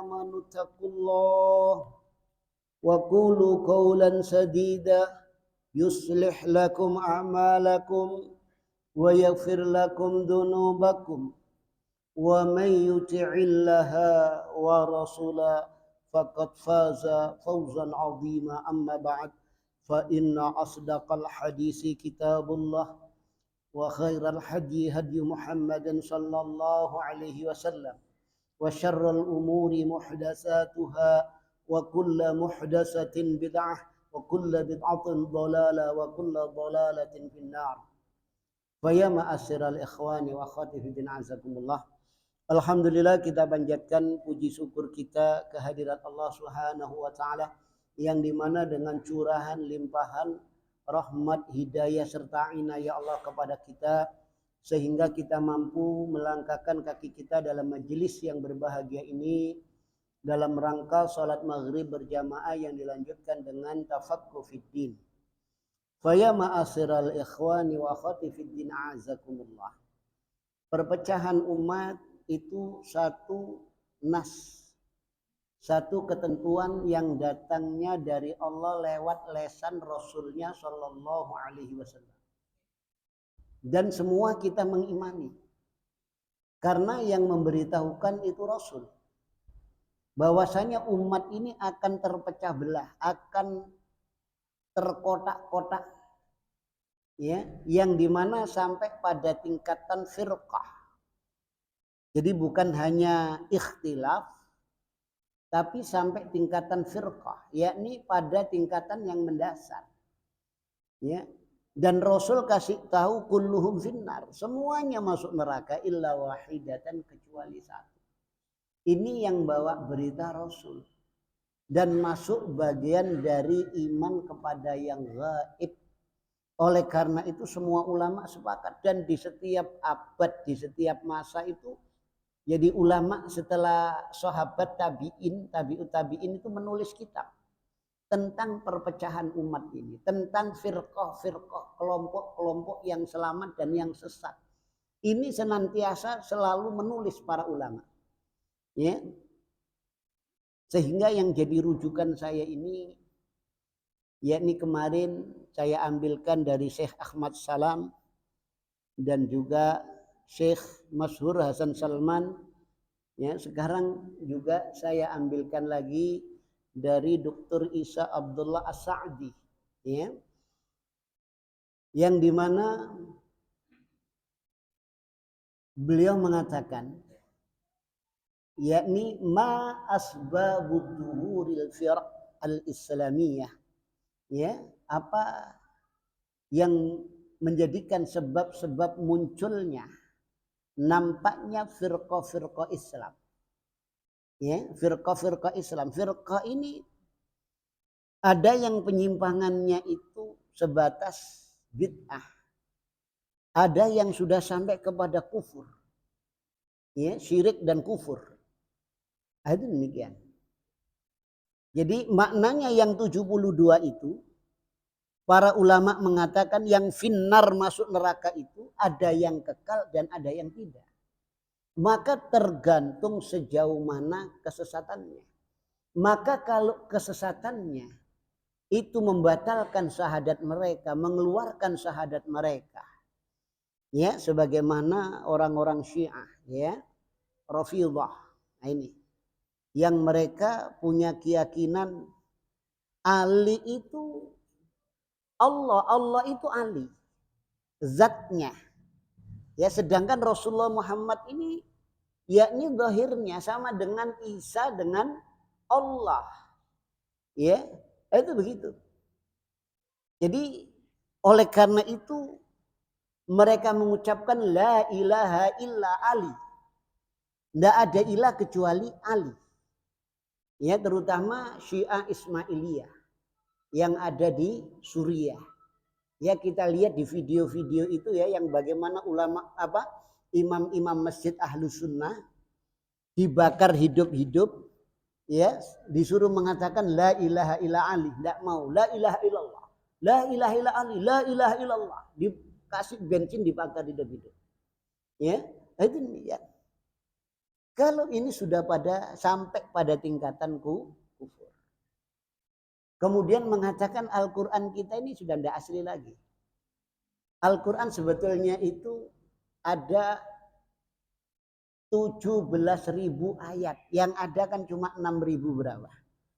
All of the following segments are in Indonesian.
آمنوا اتقوا الله وقولوا قولا سديدا يصلح لكم أعمالكم ويغفر لكم ذنوبكم ومن يطع الله ورسوله فقد فاز فوزا عظيما أما بعد فإن أصدق الحديث كتاب الله وخير الهدي هدي محمد صلى الله عليه وسلم وشر الأمور محدثاتها وكل محدثة بدعة وكل بدعة ضلالة وكل ضلالة في النار. Faya ma'asyiral ikhwani wa akhwati fi din azakumullah. Alhamdulillah, kita panjatkan puji syukur kita kehadirat Allah Subhanahu wa taala yang dimana dengan curahan limpahan rahmat, hidayah serta inayah Allah kepada kita sehingga kita mampu melangkahkan kaki kita dalam majelis yang berbahagia ini dalam rangka salat maghrib berjamaah yang dilanjutkan dengan tafaqquh fid din. Faya ma'asyiral ikhwani wa akhwati fid din azakumullah. Perpecahan umat itu satu nas, satu ketentuan yang datangnya dari Allah lewat lesan Rasulnya Shallallahu Alaihi Wasallam. Dan semua kita mengimani. Karena yang memberitahukan itu Rasul. Bahwasanya umat ini akan terpecah belah, akan terkotak-kotak, ya, yang dimana sampai pada tingkatan firqah. Jadi bukan hanya ikhtilaf, tapi sampai tingkatan firqah, yakni pada tingkatan yang mendasar, ya. Dan Rasul kasih tahu kulluhum finnar, semuanya masuk neraka illa wahidatan, kecuali satu. Ini yang bawa berita Rasul. Dan masuk bagian dari iman kepada yang gaib. Oleh karena itu semua ulama sepakat, dan di setiap abad, di setiap masa itu jadi ulama setelah sahabat tabi'in, tabi'ut tabi'in itu menulis kitab tentang perpecahan umat ini, tentang firqah-firqah, kelompok-kelompok yang selamat dan yang sesat. Ini senantiasa selalu menulis para ulama. Ya. Sehingga yang jadi rujukan saya ini, yakni kemarin saya ambilkan dari Syekh Ahmad Salam dan juga Syekh Masyhur Hasan Salman. Ya, sekarang juga saya ambilkan lagi dari Dr. Isa Abdullah As-Sa'di, ya, yang dimana beliau mengatakan, yakni ma asbabud duhuril firq al-islamiyah, ya, apa yang menjadikan sebab-sebab munculnya nampaknya firqah-firqah Islam, ya, firqah-firqah Islam. Firqah ini ada yang penyimpangannya itu sebatas bid'ah, ada yang sudah sampai kepada kufur, ya, syirik dan kufur. Itu demikian. Jadi maknanya yang 72 itu, para ulama mengatakan yang finnar masuk neraka itu ada yang kekal dan ada yang tidak. Maka tergantung sejauh mana kesesatannya. Maka kalau kesesatannya itu membatalkan syahadat mereka, mengeluarkan syahadat mereka, ya, sebagaimana orang-orang Syiah, ya, Rafidhah, nah ini, yang mereka punya keyakinan Ali itu Allah, Allah itu Ali, zatnya. Ya, sedangkan Rasulullah Muhammad ini yakni zahirnya sama dengan Isa dengan Allah. Ya, itu begitu. Jadi oleh karena itu mereka mengucapkan la ilaha illa Ali. Tidak ada ilah kecuali Ali. Ya, terutama Syiah Ismailiyah yang ada di Suriah. Ya, kita lihat di video-video itu ya, yang bagaimana ulama imam-imam masjid Ahlus Sunnah dibakar hidup-hidup, ya, disuruh mengatakan la ilaha illa Ali, tidak mau, la ilaha illallah, la ilaha illa Ali, la ilaha illallah, dikasih bensin dibakar hidup-hidup. Ya, itu ya. Kalau ini sudah sampai pada tingkatan kufur. Kemudian mengatakan Al-Quran kita ini sudah tidak asli lagi. Al-Quran sebetulnya itu ada 17.000 ayat. Yang ada kan cuma 6.000 berapa.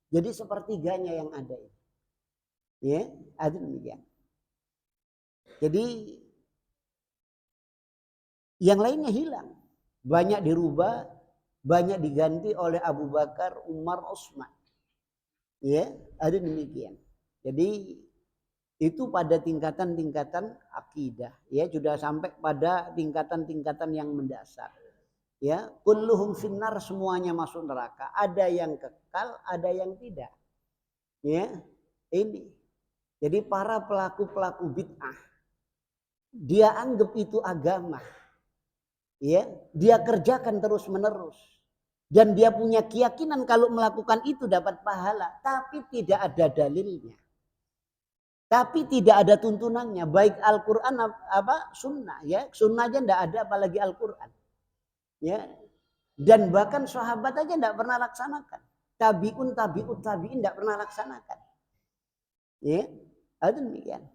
Jadi sepertiganya yang ada. Ya, ada demikian. Jadi yang lainnya hilang. Banyak dirubah, banyak diganti oleh Abu Bakar, Umar, Utsman. Ya, ada demikian. Jadi itu pada tingkatan-tingkatan akidah, ya sudah sampai pada tingkatan-tingkatan yang mendasar. Ya, kulluhum finnar, semuanya masuk neraka. Ada yang kekal, ada yang tidak. Ya, ini. Jadi para pelaku-pelaku bid'ah, dia anggap itu agama. Ya, dia kerjakan terus-menerus. Dan dia punya keyakinan kalau melakukan itu dapat pahala, tapi tidak ada dalilnya. Tapi tidak ada tuntunannya, baik Al-Qur'an apa sunnah, ya. Sunnah aja enggak ada apalagi Al-Qur'an. Ya. Dan bahkan sahabat aja enggak pernah laksanakan. Tabi'in enggak pernah laksanakan. Ya. Ada demikian.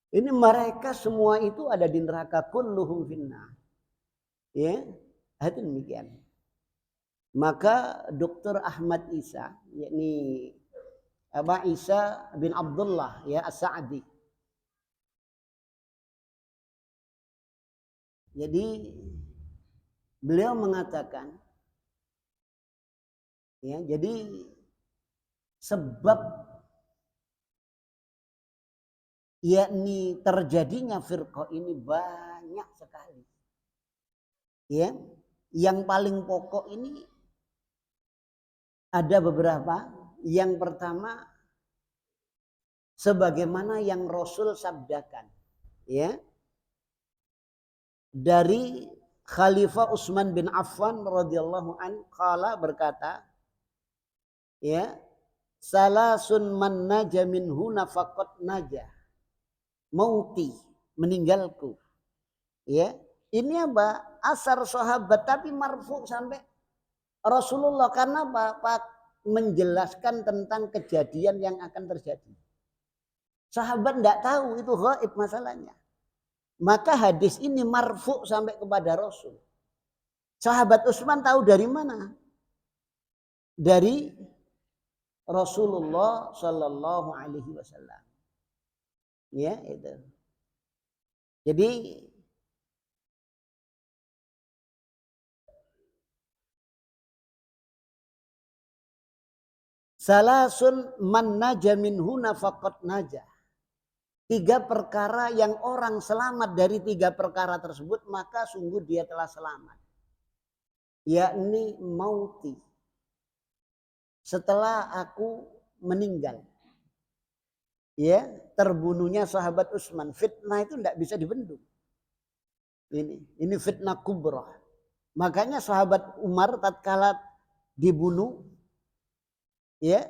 Ini mereka semua itu ada di neraka, kulluhum finnar. Ya. Ada demikian. Maka Dr. Ahmad Isa, yakni Isa bin Abdullah ya As-Sa'di. Jadi beliau mengatakan ya, jadi sebab yakni terjadinya firqah ini banyak sekali. Ya, yang paling pokok ini ada beberapa. Yang pertama, sebagaimana yang Rasul sabdakan, ya, dari Khalifah Utsman bin Affan radhiyallahu an, qala berkata, ya, salasun man naja minhuna faqad naja, mauti, meninggalku. Ya, ini apa? Asar sahabat tapi marfu sampai Rasulullah. Karena apa? Menjelaskan tentang kejadian yang akan terjadi. Sahabat tidak tahu, itu gaib masalahnya. Maka hadis ini marfu sampai kepada Rasul. Sahabat Utsman tahu dari mana? Dari Rasulullah Shallallahu Alaihi Wasallam. Ya, itu. Jadi salasun man naja minhuna faqad naja. 3 perkara yang orang selamat dari 3 perkara tersebut, maka sungguh dia telah selamat. Yakni mauti. Setelah aku meninggal. Ya, terbunuhnya sahabat Utsman. Fitnah itu tidak bisa dibendung. Ini fitnah kubra. Makanya sahabat Umar tatkala dibunuh, ya,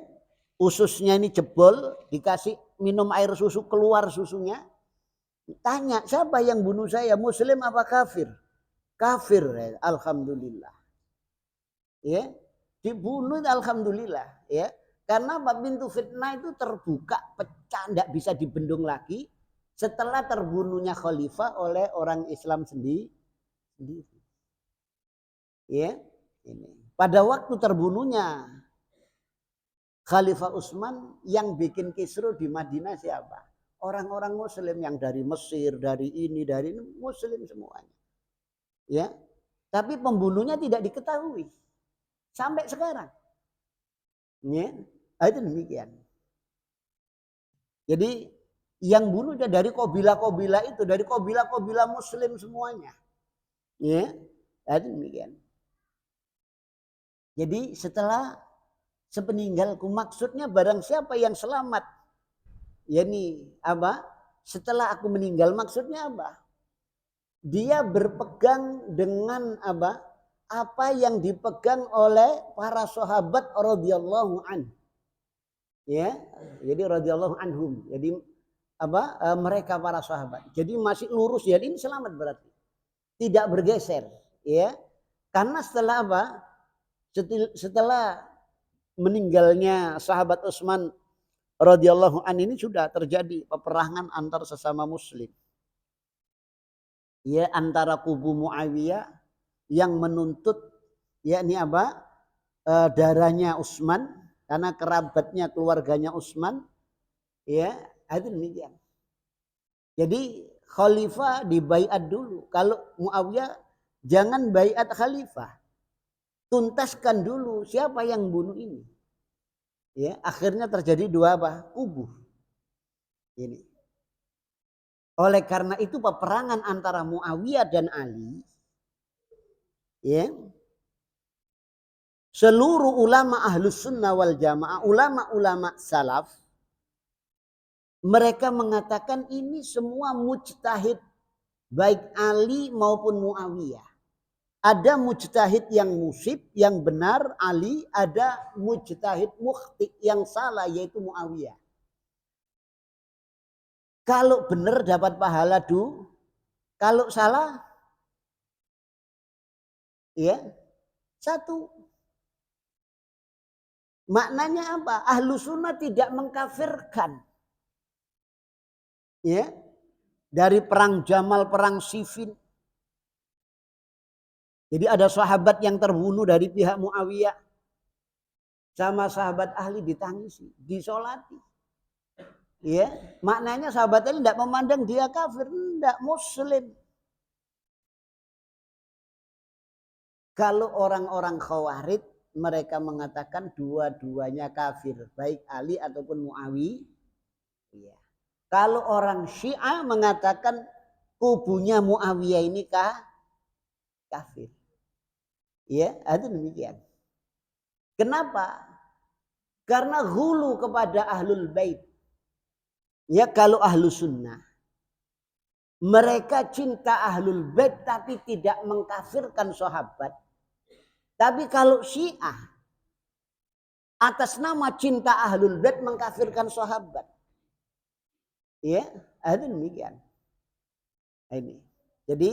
ususnya ini jebol, dikasih minum air susu, keluar susunya. Tanya, siapa yang bunuh saya? Muslim apa kafir? Kafir, alhamdulillah. Ya, dibunuh alhamdulillah, ya. Karena pintu fitnah itu terbuka, pecah, tidak bisa dibendung lagi setelah terbunuhnya khalifah oleh orang Islam sendiri. Ya, ini. Pada waktu terbunuhnya Khalifah Utsman, yang bikin kisruh di Madinah siapa? Orang-orang Muslim yang dari Mesir, dari ini, Muslim semuanya. Ya, tapi pembunuhnya tidak diketahui sampai sekarang. Ya, itu demikian. Jadi yang bunuh dari kabilah-kabilah itu, dari kabilah-kabilah Muslim semuanya. Ya, itu demikian. Jadi setelah sepeninggalku, maksudnya barang siapa yang selamat, yakni apa? Setelah aku meninggal, maksudnya apa? Dia berpegang dengan apa? Apa yang dipegang oleh para sahabat radhiyallahu an. Ya, jadi radhiyallahu anhum. Jadi apa? Mereka para sahabat. Jadi masih lurus, ya, ini selamat berarti. Tidak bergeser, ya. Karena setelah apa? Setelah meninggalnya sahabat Utsman radhiyallahu an ini sudah terjadi peperangan antar sesama muslim. Ya, antara kubu Muawiyah yang menuntut yakni apa? Darahnya Utsman karena kerabatnya keluarganya Utsman, ya, itu demikian. Jadi khalifah dibaiat dulu. Kalau Muawiyah jangan baiat khalifah. Tuntaskan dulu siapa yang bunuh ini. Ya, akhirnya terjadi dua apa? Kubu. Ini. Oleh karena itu peperangan antara Muawiyah dan Ali, ya, seluruh ulama ahlus sunnah wal jamaah, ulama-ulama salaf, mereka mengatakan ini semua mujtahid, baik Ali maupun Muawiyah. Ada mujtahid yang musib, yang benar Ali, ada mujtahid mukhti yang salah yaitu Muawiyah. Kalau benar dapat pahala kalau salah ya satu. Maknanya apa? Ahlu sunnah tidak mengkafirkan. Ya, dari perang Jamal, perang Siffin. Jadi ada sahabat yang terbunuh dari pihak Muawiyah. Sama sahabat ahli ditangisi, disolati. Ya, maknanya sahabat ini tidak memandang dia kafir, tidak muslim. Kalau orang-orang khawarij mereka mengatakan dua-duanya kafir, baik Ali ataupun Muawiyah. Kalau orang Syiah mengatakan kubunya Muawiyah ini kafir. Ya, itu demikian. Kenapa? Karena hulu kepada ahlul bait. Ya, kalau ahlu sunnah mereka cinta ahlul bait tapi tidak mengkafirkan sahabat. Tapi kalau Syiah atas nama cinta ahlul bait mengkafirkan sahabat. Ya, itu demikian. Ini. Jadi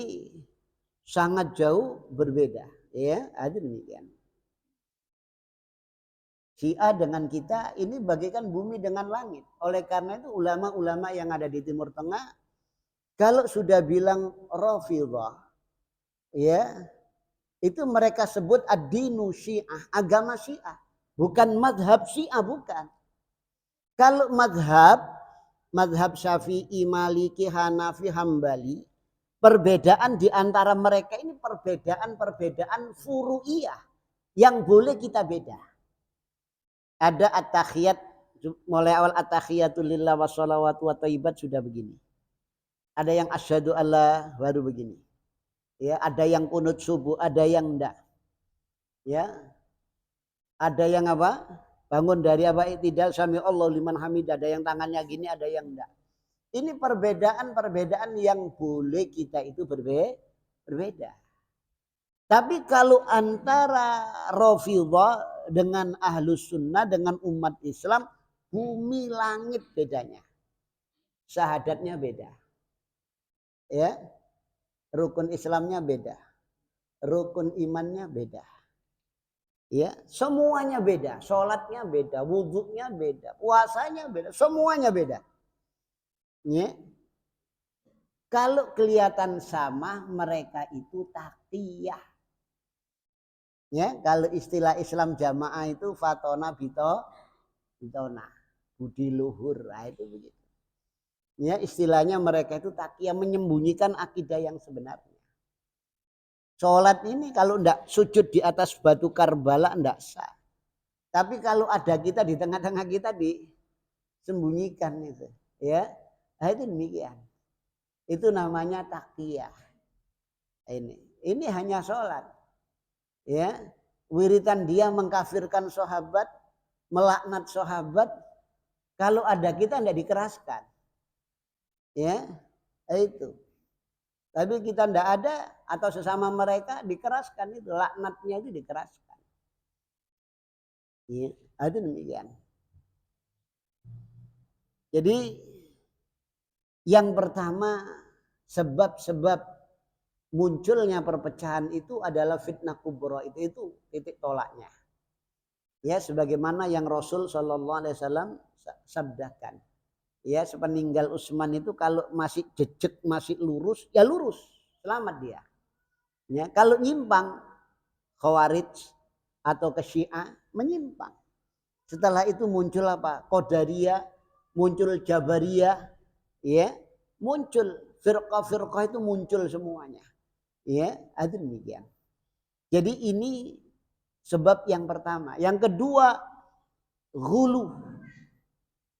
sangat jauh berbeda. Ya, itu demikian. Syiah dengan kita ini bagaikan bumi dengan langit. Oleh karena itu ulama-ulama yang ada di Timur Tengah kalau sudah bilang Rafidhah, ya, itu mereka sebut ad-dinu Syiah, agama Syiah, bukan madhab Syiah, bukan. Kalau madhab Syafi'i, Maliki, Hanafi, Hambali, perbedaan di antara mereka ini perbedaan furu'iyah yang boleh kita beda. Ada at-tahiyat, mulai awal at-tahiyatul lillah wa sholawatu wa thayyibat sudah begini. Ada yang asyhadu alla baru begini. Ya, ada yang kunut subuh, ada yang enggak. Ya. Ada yang apa? Bangun dari apa? Iktidal sami Allah liman hamid, ada yang tangannya gini, ada yang enggak. Ini perbedaan yang boleh kita itu berbeda. Tapi kalau antara Rafidhah dengan Ahlus Sunnah dengan umat Islam, bumi langit bedanya. Syahadatnya beda. Ya. Rukun Islamnya beda. Rukun imannya beda. Ya, semuanya beda. Sholatnya beda, wudhunya beda, puasanya beda, semuanya beda. Ya. Kalau kelihatan sama, mereka itu taqiyah. Ya, kalau istilah Islam jamaah itu fatona bitona, budi luhur, nah itu begitu. Ya, istilahnya mereka itu taqiyah, menyembunyikan akidah yang sebenarnya. Sholat ini kalau enggak sujud di atas batu Karbala enggak sah. Tapi kalau ada kita di tengah-tengah kita disembunyikan itu, ya, nah itu demikian. Itu namanya taqiyah. Ini hanya sholat. Ya, wiritan dia mengkafirkan sahabat, melaknat sahabat. Kalau ada kita tidak dikeraskan. Ya, itu. Tapi kita tidak ada atau sesama mereka dikeraskan itu, laknatnya itu dikeraskan. Ya, itu demikian. Jadi yang pertama sebab-sebab munculnya perpecahan itu adalah fitnah kubra, itu titik tolaknya. Ya, sebagaimana yang Rasul Shallallahu Alaihi Wasallam sabdakan. Ya, sepeninggal Utsman itu kalau masih jejak, masih lurus, ya lurus, selamat dia. Ya, kalau nyimpang, Khawarij atau ke Syiah menyimpang. Setelah itu muncul apa? Qadariyah, muncul Jabariyah, ya, muncul firqah-firqah itu muncul semuanya. Ya, ada demikian. Jadi ini sebab yang pertama. Yang kedua, ghulu,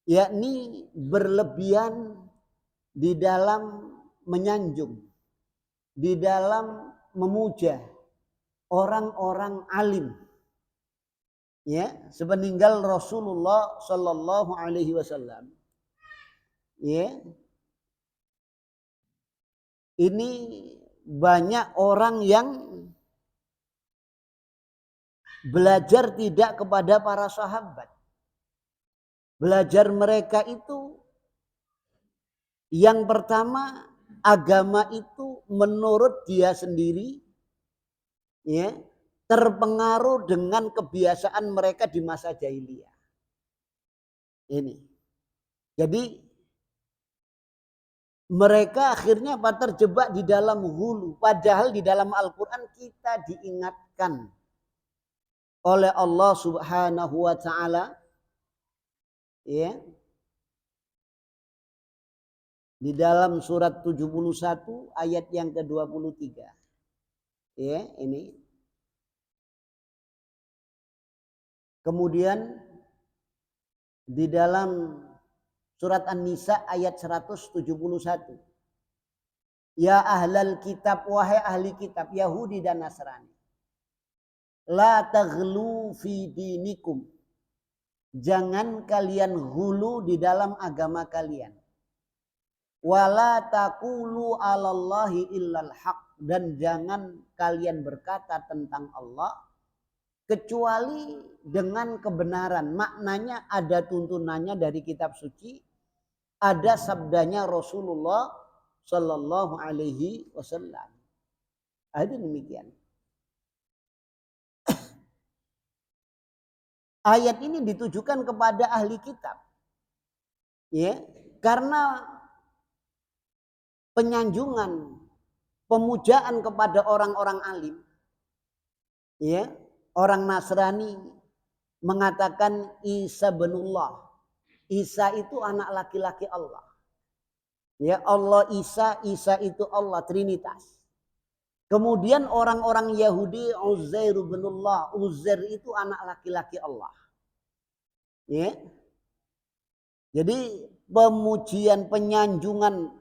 yakni berlebihan di dalam menyanjung, di dalam memuja orang-orang alim. Ya, sepeninggal Rasulullah Shallallahu Alaihi Wasallam. Ya, ini banyak orang yang belajar tidak kepada para sahabat. Belajar mereka itu yang pertama, agama itu menurut dia sendiri, ya, terpengaruh dengan kebiasaan mereka di masa jahiliyah. Ini. Jadi mereka akhirnya terjebak di dalam hulu. Padahal di dalam Al-Quran kita diingatkan oleh Allah Subhanahu wa Ta'ala, ya, di dalam surat 71 ayat yang ke-23. Ya, ini. Kemudian di dalam surat An-Nisa ayat 171. Ya ahlal kitab, wahai ahli kitab, Yahudi dan Nasrani. La taghlu fi dinikum. Jangan kalian hulu di dalam agama kalian. Wala taqulu 'alallahi illal haq, dan jangan kalian berkata tentang Allah kecuali dengan kebenaran. Maknanya ada tuntunannya dari kitab suci, ada sabdanya Rasulullah Sallallahu Alaihi Wasallam. Ada demikian. Ayat ini ditujukan kepada ahli kitab, ya, karena penyanjungan, pemujaan kepada orang-orang alim, ya, orang Nasrani mengatakan Isa binullah. Isa itu anak laki-laki Allah. Ya, Allah Isa, Isa itu Allah, Trinitas. Kemudian orang-orang Yahudi Uzair binullah, Uzair itu anak laki-laki Allah. Ya. Jadi pemujian, penyanjungan,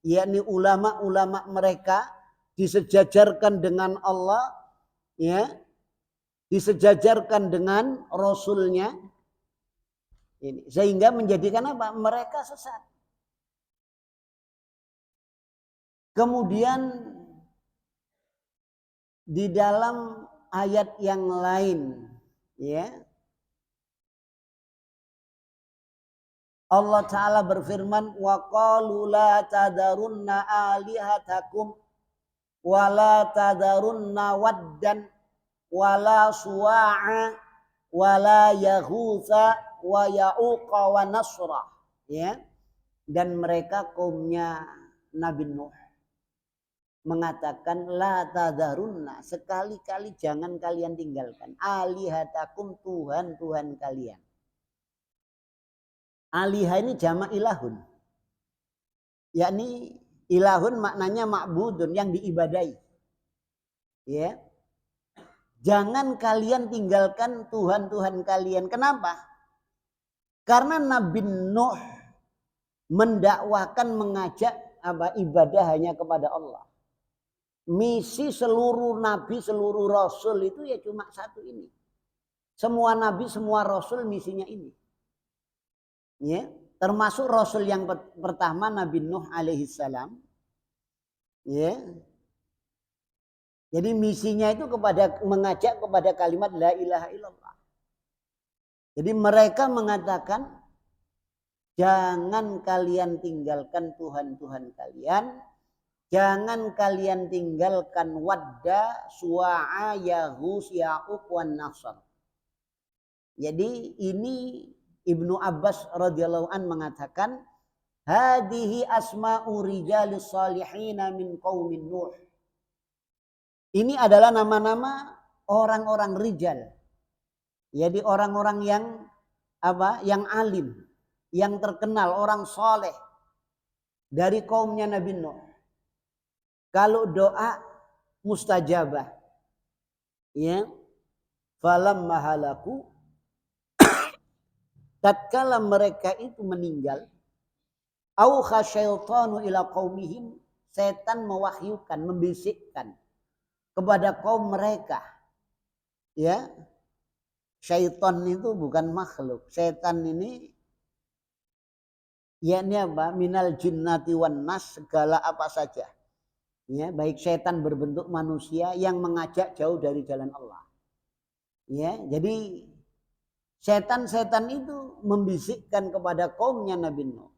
yakni ulama-ulama mereka disejajarkan dengan Allah, ya, disejajarkan dengan Rasulnya, ini sehingga menjadikan apa? Mereka sesat. Kemudian di dalam ayat yang lain, ya, Allah Ta'ala berfirman, wa qalu la tadarunna alihatakum wa la tadarunna waddan wa la suwa'a wa la yaghutha wa ya'uqa wa nasra. Ya. Dan mereka kaumnya Nabi Nuh mengatakan la tadarunna, sekali-kali jangan kalian tinggalkan alihatakum, Tuhan-Tuhan kalian. Alihah ini jamak ilahun, yakni ilahun maknanya ma'budun, yang diibadai. Ya, jangan kalian tinggalkan Tuhan-Tuhan kalian. Kenapa? Karena Nabi Nuh mendakwakan, mengajak apa, ibadah hanya kepada Allah. Misi seluruh nabi, seluruh rasul itu ya cuma satu ini. Semua nabi, semua rasul misinya ini. Ya, termasuk rasul yang pertama Nabi Nuh alaihissalam. Ya. Jadi misinya itu kepada mengajak kepada kalimat la ilaha illallah. Jadi mereka mengatakan jangan kalian tinggalkan Tuhan-Tuhan kalian, Jangan kalian tinggalkan Wadda, Suwa'a, Yaghus, Ya'uq, wan Nasr. Jadi ini Ibnu Abbas radhiyallahu an mengatakan, hadihi asma'u rijalis salihina min qaumin Nuh. Ini adalah nama-nama orang-orang rijal. Jadi orang-orang yang yang alim, yang terkenal, orang soleh dari kaumnya Nabi Nuh. Kalau doa mustajabah, ya, falam mahalaku, tatkala mereka itu meninggal, auha syaitanu ila qaumihim, setan mewahyukan, membisikkan kepada kaum mereka, ya. Syaitan itu bukan makhluk, setan ini ya ini apa? Minal jinnati wan nas, segala apa saja. Ya, baik setan berbentuk manusia yang mengajak jauh dari jalan Allah. Ya, jadi setan-setan itu membisikkan kepada kaumnya Nabi Nuh.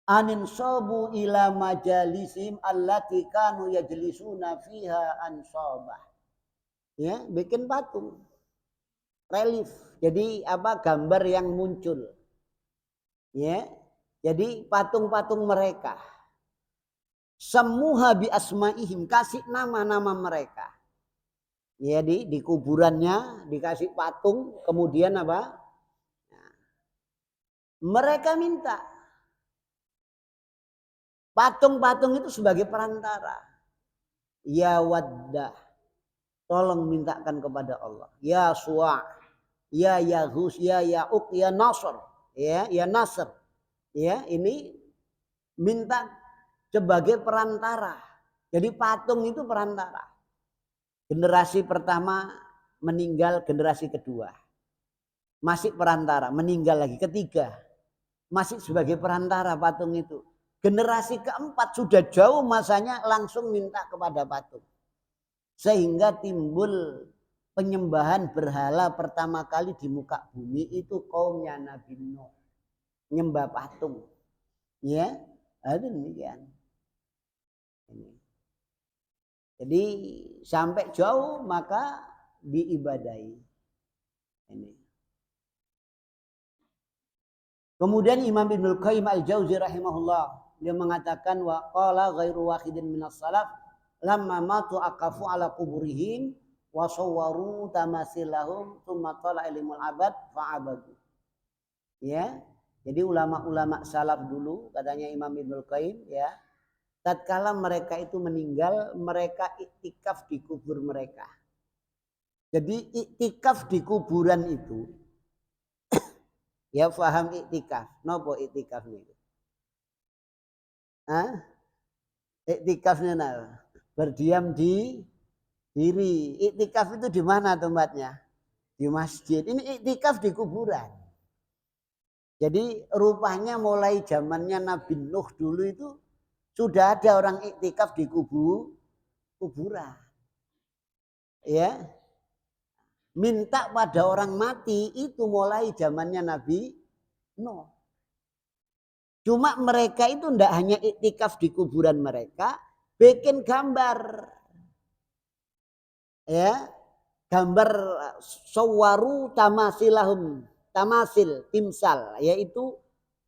Anin sabu ila majalisim allati kanu yajlisuna fiha ansabah. Ya, bikin patung. Relief. Jadi gambar yang muncul. Ya. Jadi patung-patung mereka. Semuha bi asma'ihim, kasih nama-nama mereka. Jadi di kuburannya dikasih patung, kemudian apa? Nah, mereka minta patung-patung itu sebagai perantara. Ya Waddah, tolong mintakan kepada Allah. Ya Suwa', ya Yaghus, ya Ya'uq, ya Nasr, ya Nasr. Ya, ini minta sebagai perantara. Jadi patung itu perantara. Generasi pertama meninggal, generasi kedua masih perantara, meninggal lagi, ketiga masih sebagai perantara patung itu. Generasi keempat sudah jauh masanya, langsung minta kepada patung. Sehingga timbul penyembahan berhala pertama kali di muka bumi itu kaumnya Nabi Nuh. Nyembah patung. Ya, ada demikian. Ini. Jadi sampai jauh maka diibadahi. Ini. Kemudian Imam Ibnu Qayyim Al-Jauzi rahimahullah, dia mengatakan wa qala ghairu wahidin minas salaf lamma matu aqafu ala kuburihim wa sawwaru tamasilahum tsumma tala ilmul abad fa'abadu. Ya. Jadi ulama-ulama salaf dulu, katanya Imam Ibnu Qayyim, ya, tatkala mereka itu meninggal, mereka iktikaf di kubur mereka. Jadi iktikaf di kuburan itu, ya faham iktikaf. Nopo iktikaf itu? Iktikafnya berdiam di diri. Iktikaf itu di mana tempatnya? Di masjid. Ini iktikaf di kuburan. Jadi rupanya mulai zamannya Nabi Nuh dulu itu sudah ada orang iktikaf di kuburan. Ya. Minta pada orang mati itu mulai zamannya Nabi Nuh. Cuma mereka itu tidak hanya iktikaf di kuburan mereka, bikin gambar. Ya. Gambar sawaru tamasilahum, tamasil, timsal, yaitu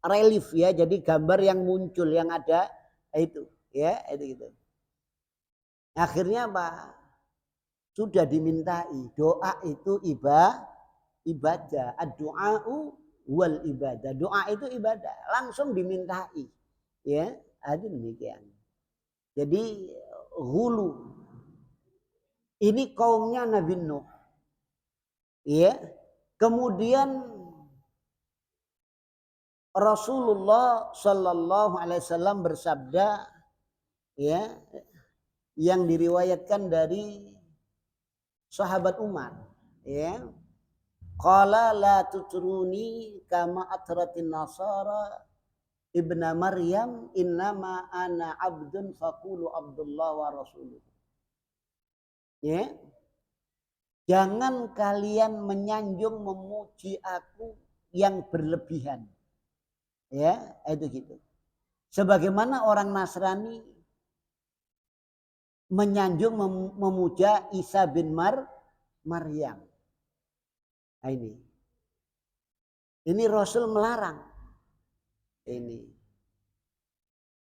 relief, ya. Jadi gambar yang muncul, yang ada itu, ya, itu gitu. Akhirnya apa? Sudah dimintai, doa itu ibadah, ad-du'a'u wal ibadah. Doa itu ibadah, langsung dimintai. Ya, ada demikian. Jadi hulu ini kaumnya Nabi Nuh. Ya. Kemudian Rasulullah Shallallahu Alaihi Wasallam bersabda, ya, yang diriwayatkan dari sahabat Umar, ya, qala la tutruni kama atratin nasara ibna Maryam innama ana abdun faqulu Abdullah wa rasuluh. Ya, jangan kalian menyanjung memuji aku yang berlebihan. Ya, itu gitu. Sebagaimana orang Nasrani menyanjung memuja Isa bin Maryam. Nah, ini Rasul melarang. Ini.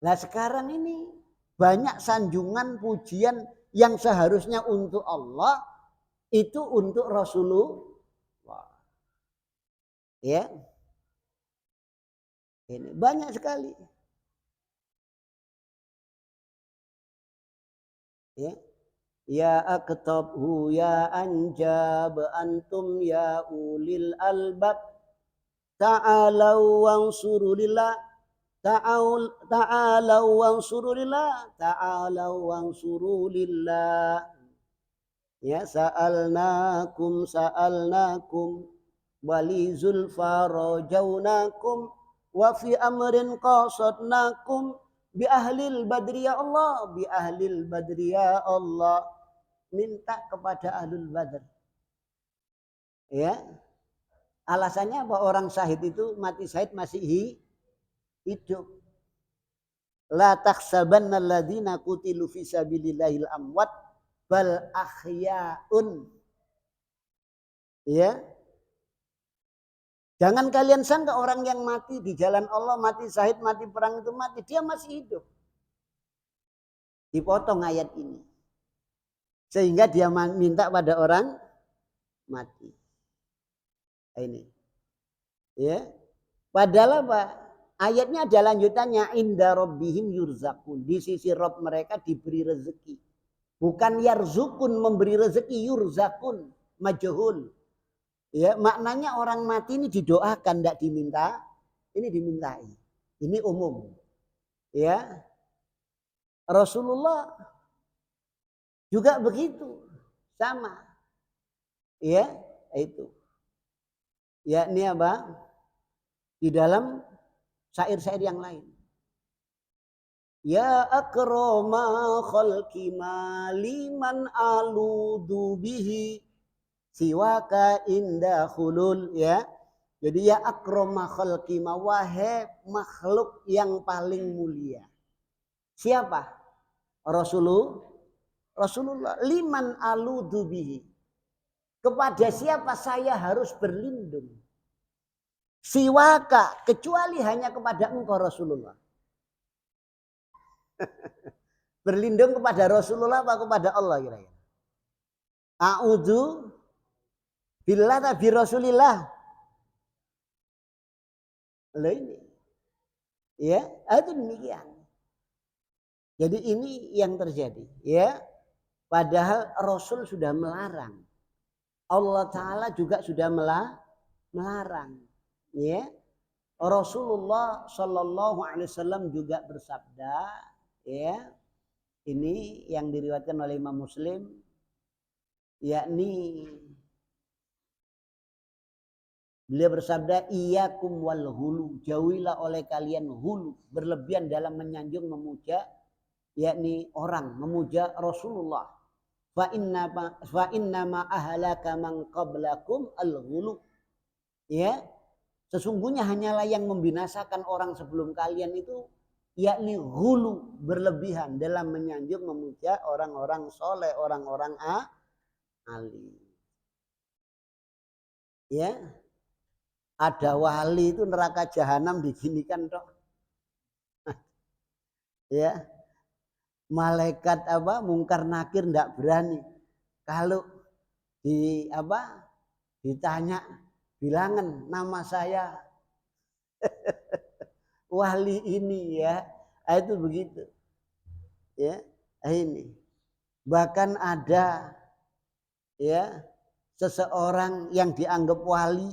Nah sekarang ini banyak sanjungan pujian yang seharusnya untuk Allah itu untuk Rasulullah. Ya. Ini banyak sekali. Ya. Ya aktabhu ya anjab antum ya ulil albab ta'alau wansuru lillah ta'alau wansuru lillah ta'alau wansuru lillah. Ya sa'alnakum wali zulfa rajaunakum wa fi amrin qasadnakum bi ahlil badri ya Allah, bi ahlil badri ya Allah. Minta kepada ahlul badr. Ya. Alasannya apa? Orang syahid itu mati syahid masih hidup. La takhsabanna alladziina qutilu fi sabilillahil amwat bal ahyaun. Ya. Jangan kalian sangka orang yang mati di jalan Allah, mati syahid, mati perang itu mati, dia masih hidup. Dipotong ayat ini. Sehingga dia minta pada orang mati. Ini. Ya. Padahal apa? Ayatnya ada lanjutannya inda rabbihim yurzaqun. Di sisi Rabb mereka diberi rezeki. Bukan yarzukun memberi rezeki, yurzaqun majhul. Ya, maknanya orang mati ini didoakan, tidak diminta. Ini dimintai. Ini umum. Ya. Rasulullah juga begitu. Sama. Ya, itu. Ya, ini apa? Di dalam syair-syair yang lain. Ya akrama khalqi maliman aludu bihi siwaka inda khulul, ya. Jadi ya akrama khalqi wahai makhluk yang paling mulia. Siapa? Rasulullah. Liman aludu bihi. Kepada siapa saya harus berlindung? Siwaka, kecuali hanya kepada engkau Rasulullah. Berlindung kepada Rasulullah apa kepada Allah kira-kira? A'udzu billah bi Rasulillah. Loh ini. Ya, itu demikian. Jadi ini yang terjadi, ya. Padahal Rasul sudah melarang. Allah Ta'ala juga sudah melarang. Ya. Rasulullah Shallallahu Alaihi Wasallam juga bersabda, ya. Ini yang diriwayatkan oleh Imam Muslim, yakni beliau bersabda, iyyakum wal hulu, jauhilah oleh kalian hulu, berlebihan dalam menyanjung memuja, yakni orang memuja Rasulullah. Fa inna ma ahlaka man qablakum al-ghulu. Ya. Sesungguhnya hanyalah yang membinasakan orang sebelum kalian itu yakni ghulu, berlebihan dalam menyanjung memuja orang-orang soleh, orang-orang alim. Ya. Ada wali itu neraka jahanam diginikan toh. Ya. Malaikat apa mungkar nakir ndak berani kalau ditanya bilangan nama saya wali ini, ya. Itu begitu, ya. Ini bahkan ada, ya, seseorang yang dianggap wali,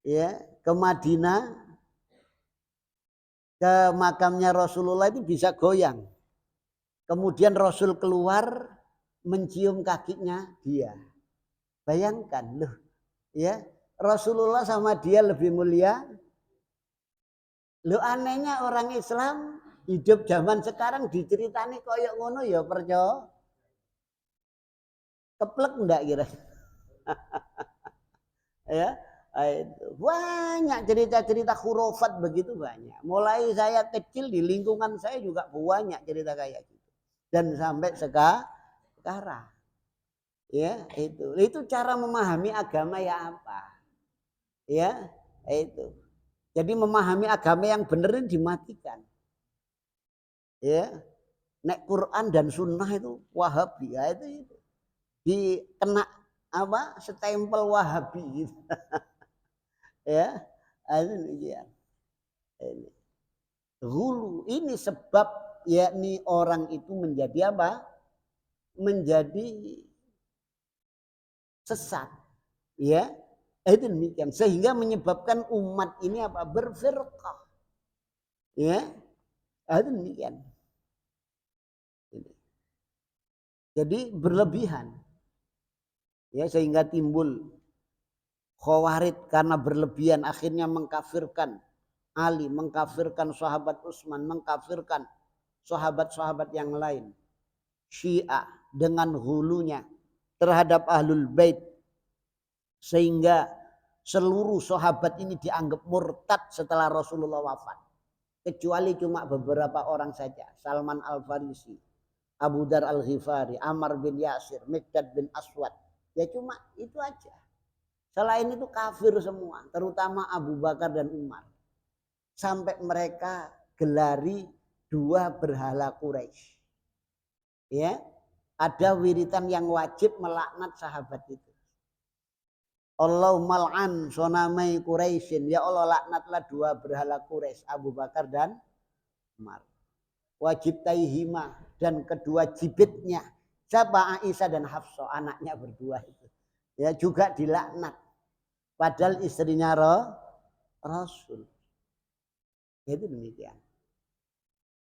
ya, ke Madinah, ke makamnya Rasulullah itu bisa goyang. Kemudian Rasul keluar mencium kakinya dia. Bayangkan loh, ya, Rasulullah sama dia lebih mulia. Loh, anehnya orang Islam hidup zaman sekarang diceritani koyok ngono ya percaya. Keplek enggak kira? Ya, banyak cerita-cerita khurafat begitu banyak. Mulai saya kecil di lingkungan saya juga banyak cerita kayak gitu. dan sampai sekarang. Ya, itu cara memahami agama ya apa? Ya, itu. Jadi memahami agama yang benar ini dimatikan. Ya, nek Quran dan Sunnah itu Wahabi, ya itu dikena apa? Stempel Wahabi gitu. Ya, itu ya. Ini. Hulu ini sebab yakni orang itu menjadi apa? Menjadi sesat. Ya, itu demikian sehingga menyebabkan umat ini apa? Berfirqah. Ya, itu demikian. Jadi berlebihan. Ya, sehingga timbul Khawarid karena berlebihan akhirnya mengkafirkan Ali, mengkafirkan sahabat Utsman, mengkafirkan sahabat-sahabat yang lain. Syiah dengan hulunya terhadap Ahlul Bait sehingga seluruh sahabat ini dianggap murtad setelah Rasulullah wafat. Kecuali cuma beberapa orang saja. Salman Al-Farisi, Abu Dar Al-Ghifari, Ammar bin Yasir, Miqdad bin Aswad. Ya cuma itu aja. Selain itu kafir semua, terutama Abu Bakar dan Umar. Sampai mereka gelari dua berhala Quraisy. Ya, ada wiritan yang wajib melaknat sahabat itu. Allahumma mal'an sonamai Quraisyin, ya Allah laknatlah dua berhala Quraisy, Abu Bakar dan Umar. Wajib taihima dan kedua jibitnya, siapa? Aisyah dan Hafsah, anaknya berdua itu. Ya juga dilaknat. Padahal istrinya Rasul. Itu demikian.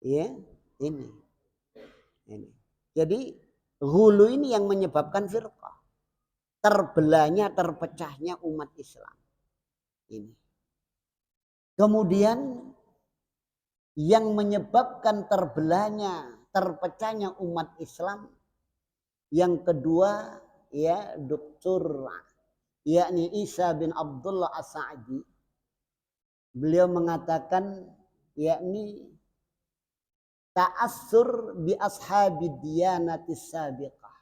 Ya, ini. Jadi hulu ini yang menyebabkan firqah. Terbelahnya, terpecahnya umat Islam. Ini. Kemudian yang menyebabkan terbelahnya, terpecahnya umat Islam yang kedua ya Doktor yakni Isa bin Abdullah As-Sa'di. Beliau mengatakan yakni ta'assur bi ashabi diyanatis sabiqah.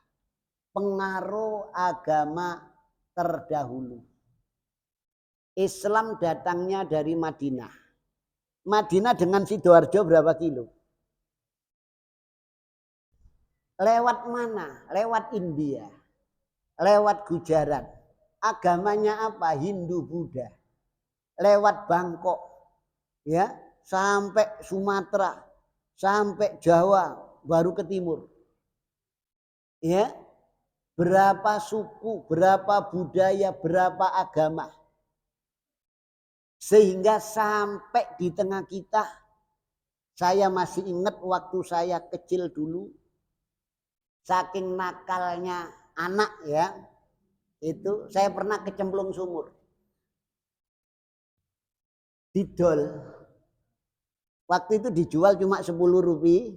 Pengaruh agama terdahulu. Islam datangnya dari Madinah. Madinah dengan Sidoarjo berapa kilo? Lewat mana? Lewat India. Lewat Gujarat. Agamanya apa? Hindu Buddha. Lewat Bangkok, ya, sampai Sumatera, sampai Jawa, baru ke timur. Ya, berapa suku, berapa budaya, berapa agama. Sehingga sampai di tengah kita, saya masih ingat waktu saya kecil dulu, saking nakalnya anak ya, itu saya pernah kecemplung sumur. Didol. Waktu itu dijual cuma 10 rupiah.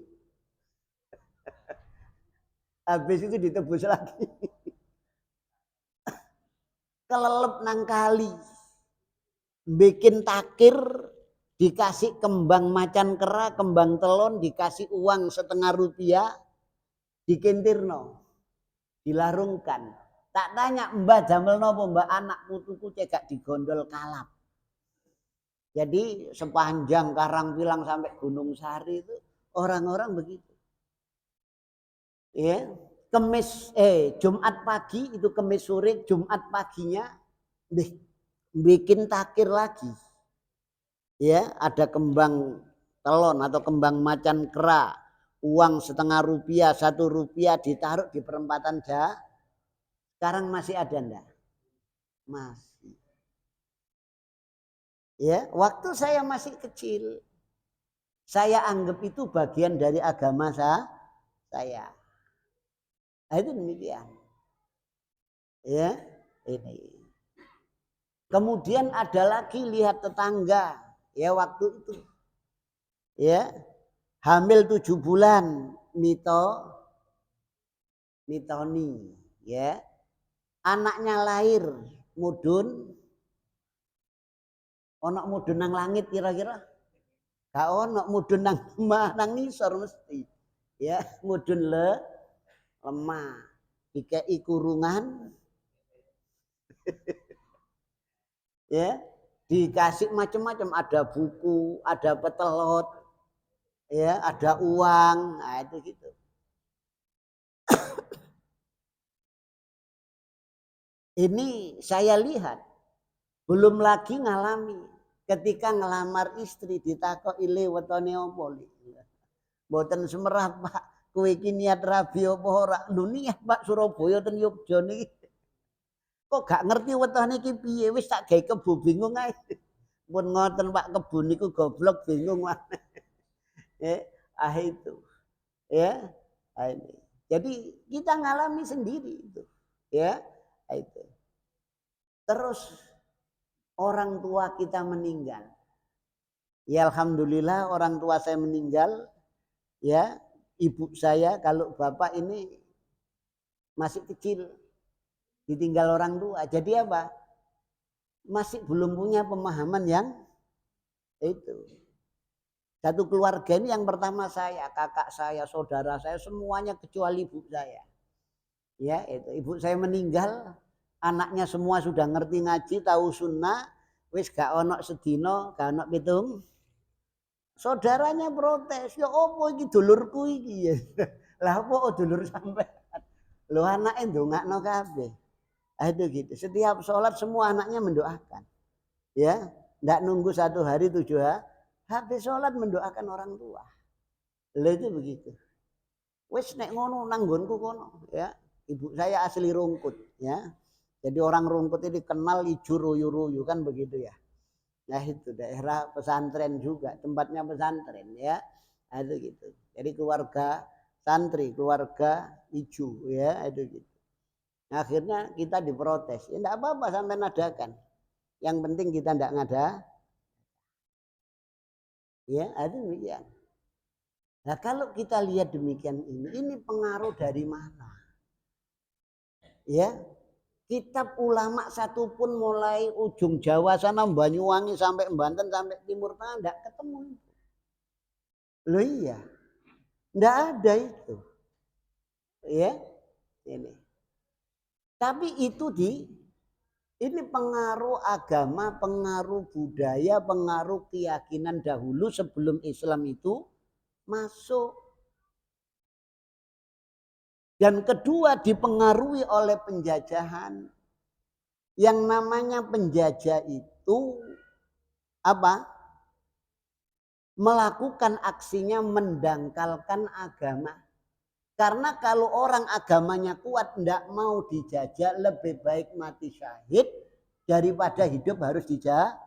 Habis itu ditebus lagi. Kelelep nang kali. Bikin takir, dikasih kembang macan kera, kembang telon, dikasih uang 0,5 rupiah, dikintirno. Dilarungkan. Tak tanya mbak damel nopo mbak, anak putuku cekak digondol kalap. Jadi sepanjang Karangpilang sampai Gunung Sari itu orang-orang begitu. Ya, Jumat pagi itu Kemis sore, Jumat paginya bikin takir lagi. Ya, ada kembang telon atau kembang macan kera, uang 0,5 rupiah, 1 rupiah ditaruh di perempatan jalan. Sekarang masih ada enggak? Masih. Ya, waktu saya masih kecil, saya anggap itu bagian dari agama saya. Nah, itu demikian. Ya, ini. Kemudian ada lagi lihat tetangga, ya waktu itu, ya hamil 7 bulan, mitoni, ya anaknya lahir mudun. Ono mudun nang langit kira-kira? Gak ono mudun nang nang ngisor mesti. Ya, mudun lemah. Dikei kurungan ya, dikasih macam-macam, ada buku, ada petelot, ya, ada uang, nah itu gitu. Ini saya lihat, belum lagi ngalami ketika ngelamar istri ditakok ile wetone opo li. Mboten semerah Pak, kowe iki niat rabi apa ora? Lho niat Pak, Surabaya ten Yogya niki. Kok gak ngerti wetone iki piye, wis tak gawe kebo bingung ae. Pun ngoten Pak, kebun niku goblok bingung Pak. Itu. Ya. Ini. Jadi kita ngalami sendiri itu. Ya. Itu. Terus orang tua kita meninggal. Ya alhamdulillah orang tua saya meninggal. Ya, ibu saya, kalau bapak ini masih kecil. Ditinggal orang tua. Jadi apa? Masih belum punya pemahaman yang itu. Satu keluarga ini yang pertama saya, kakak saya, saudara saya, semuanya kecuali ibu saya. Ya, itu. Ibu saya meninggal, anaknya semua sudah ngerti ngaji, tahu sunnah, wis gak ono sedino, gak ono pitung. Saudaranya protes, ya opo iki dulurku iki ya. Lah opo dulur sampean? Lho anake ndongakno kabeh. Itu gitu. Setiap sholat semua anaknya mendoakan. Ya, ndak nunggu 1 hari 7 hari. Habis sholat mendoakan orang tua. Lah itu begitu. Wis nek ngono nang nggonku kono, ya. Ibu saya asli Rungkut, ya. Jadi orang Rungkut ini kenal ijo royo-royo kan begitu ya. Nah itu daerah pesantren juga, tempatnya pesantren ya. Nah, itu gitu. Jadi keluarga santri, keluarga ijo ya, itu gitu. Nah, akhirnya kita diprotes. Ya enggak apa-apa sampai nadakan. Yang penting kita enggak ngada. Ya, ada demikian. Nah, kalau kita lihat demikian ini pengaruh dari mana? Ya, kitab ulama satu pun mulai ujung Jawa sana Banyuwangi sampai Banten sampai Timur Tengah enggak ketemu. Loh iya. Enggak ada itu. Ya. Ini. Tapi itu ini pengaruh agama, pengaruh budaya, pengaruh keyakinan dahulu sebelum Islam itu masuk. Dan kedua dipengaruhi oleh penjajahan. Yang namanya penjajah itu apa? Melakukan aksinya mendangkalkan agama. Karena kalau orang agamanya kuat tidak mau dijajah, lebih baik mati syahid daripada hidup harus dijajah.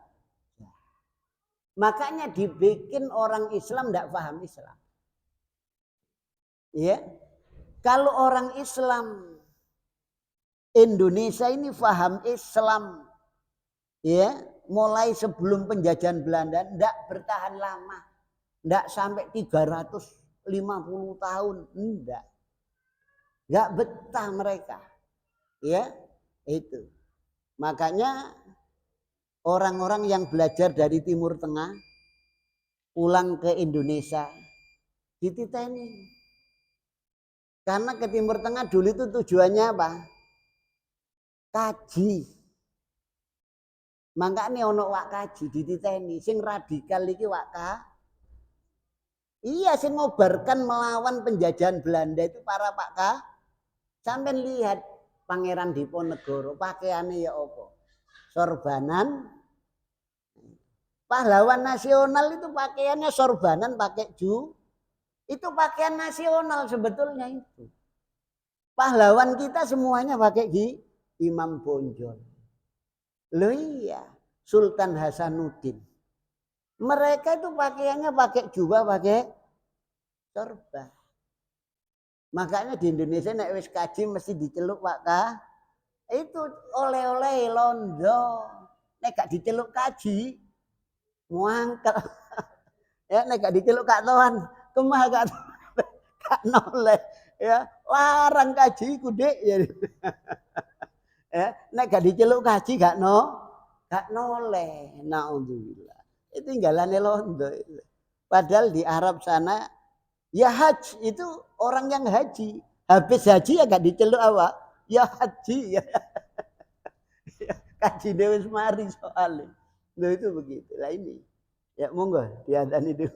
Makanya dibikin orang Islam tidak paham Islam. Ya. Kalau orang Islam Indonesia ini paham Islam, ya, mulai sebelum penjajahan Belanda tidak bertahan lama. Tidak sampai 350 tahun, enggak. Enggak betah mereka. Ya, itu. Makanya orang-orang yang belajar dari Timur Tengah pulang ke Indonesia dititeni. Karena ke Timur Tengah dulu itu tujuannya apa? Kaji. Makanya ono wak kaji dititeni, sing radikal iki wak iya, sing ngobarkan melawan penjajahan Belanda itu para Pak K. Sampai lihat Pangeran Diponegoro pakaiannya ya apa? Sorbanan. Pahlawan nasional itu pakaiannya sorbanan pakai itu pakaian nasional sebetulnya itu. Pahlawan kita semuanya pakai Imam Bonjol. Loh iya, Sultan Hasanuddin. Mereka itu pakaiannya pakai jubah, pakai sorban. Makanya di Indonesia nek wis kaji mesti diceluk Pak Kah. Itu oleh-oleh londo. Nek gak diceluk kaji, muangkel. Ya nek gak diceluk Kak Tohan, kemah Kak noleh. Ya, larang kaji ku Dik. Ya, nek gak diceluk kaji gak noleh. Naudzubillah. Itu tinggalane londo. Padahal di Arab sana Ya haji itu orang yang haji. Habis haji ya gak diceluk awak. Ya haji ya. Kaji dewi mari soalnya. Nah itu begitu. Lah ini. Ya monggo diadani dulu.